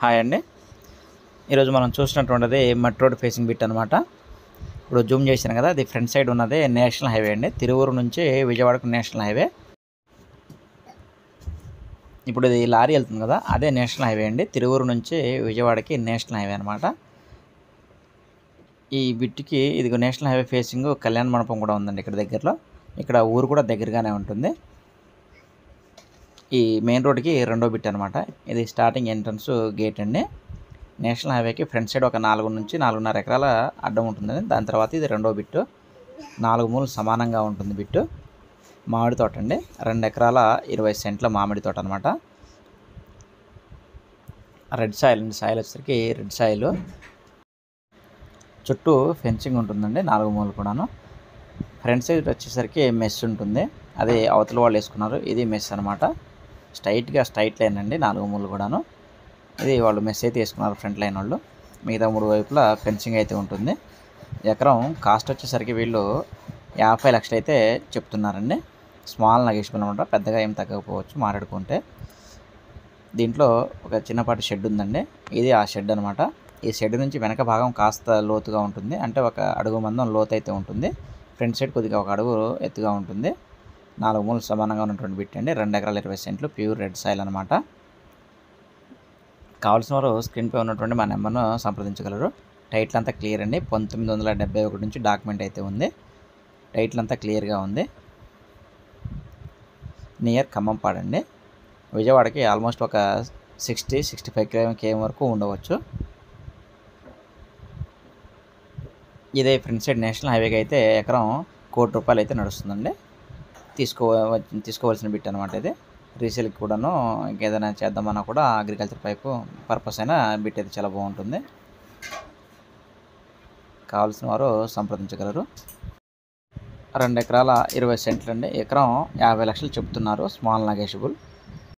Hi అండి. ఈరోజు మనం చూసినటువంటిది మట్ రోడ్ ఫేసింగ్ బిట్ అనమాట. ఇప్పుడు జూమ్ చేశాను కదా, అది ఫ్రంట్ సైడ్ ఉన్నది నేషనల్ హైవే అండి. తిరువూరు నుంచి విజయవాడకు నేషనల్ హైవే. ఇప్పుడు ఇది లారీ వెళ్తుంది కదా, అదే నేషనల్ హైవే అండి. తిరువూరు నుంచి విజయవాడకి నేషనల్ హైవే అనమాట. ఈ బిట్కి ఇది నేషనల్ హైవే ఫేసింగ్ కళ్యాణ మండపం కూడా ఉందండి ఇక్కడ దగ్గరలో. ఇక్కడ ఊరు కూడా దగ్గరగానే ఉంటుంది. ఈ మెయిన్ రోడ్కి రెండో బిట్ అనమాట. ఇది స్టార్టింగ్ ఎంట్రన్స్ గేట్ అండి. నేషనల్ హైవేకి ఫ్రంట్ సైడ్ ఒక 4 నుంచి 4.5 ఎకరాల అడ్డం ఉంటుందండి. దాని తర్వాత ఇది రెండో బిట్టు. 4 మూలు సమానంగా ఉంటుంది బిట్టు. మామిడి తోట అండి, 2 ఎకరాల 20 సెంట్ల మామిడి తోట అనమాట. రెడ్ సాయిల్ అండి, సాయిల్ వచ్చేసరికి రెడ్ సాయిల్. చుట్టూ ఫెన్సింగ్ ఉంటుందండి 4 మూలు కూడాను. ఫ్రంట్ సైడ్ వచ్చేసరికి మెస్ ఉంటుంది, అది అవతల వాళ్ళు వేసుకున్నారు. ఇది మెస్ అనమాట. స్ట్రైట్ లైన్ అండి 4 మూలు కూడాను. ఇది వాళ్ళు మెస్ అయితే వేసుకున్నారు ఫ్రంట్ లైన్ వాళ్ళు. మిగతా 3 వైపులా ఫెన్సింగ్ అయితే ఉంటుంది. ఎకరం కాస్ట్ వచ్చేసరికి వీళ్ళు 50 లక్షలు అయితే చెప్తున్నారండి. స్మాల్ నెగోషియబుల్ అనమాట, పెద్దగా ఏం తగ్గకపోవచ్చు మాట్లాడుకుంటే. దీంట్లో ఒక చిన్నపాటి షెడ్ ఉందండి, ఇది ఆ షెడ్ అనమాట. ఈ షెడ్ నుంచి వెనక భాగం కాస్త లోతుగా ఉంటుంది, అంటే 1 అడుగు మందం లోతు అయితే ఉంటుంది. ఫ్రంట్ సైడ్ కొద్దిగా 1 అడుగు ఎత్తుగా ఉంటుంది. 4 మూలు సమానంగా ఉన్నటువంటి బిట్ అండి. 2 ఎకరాల 20 సెంట్లు ప్యూర్ రెడ్ సాయిల్ అనమాట. కావాల్సిన వారు స్క్రీన్పై ఉన్నటువంటి మా నెంబర్ను సంప్రదించగలరు. టైటిల్ అంతా క్లియర్ అండి. 1971 నుంచి డాక్యుమెంట్ అయితే ఉంది. టైటిల్ అంతా క్లియర్గా ఉంది. నియర్ ఖమ్మంపాడు అండి. విజయవాడకి ఆల్మోస్ట్ ఒక 60-65 km వరకు ఉండవచ్చు. ఇదే ఫ్రంట్ సైడ్ నేషనల్ హైవేకి అయితే ఎకరం ₹1 కోటి అయితే నడుస్తుందండి. తీసుకోవాల్సిన బిట్ అనమాట ఇది. రీసేల్కి కూడాను ఇంకేదైనా చేద్దామన్నా కూడా అగ్రికల్చర్ పర్పస్ అయినా బిట్ అయితే చాలా బాగుంటుంది. కావాల్సిన వారు సంప్రదించగలరు. 2 ఎకరాల 20 సెంట్లు అండి. ఎకరం 50 లక్షలు చెప్తున్నారు, స్మాల్ నెగోషియబుల్.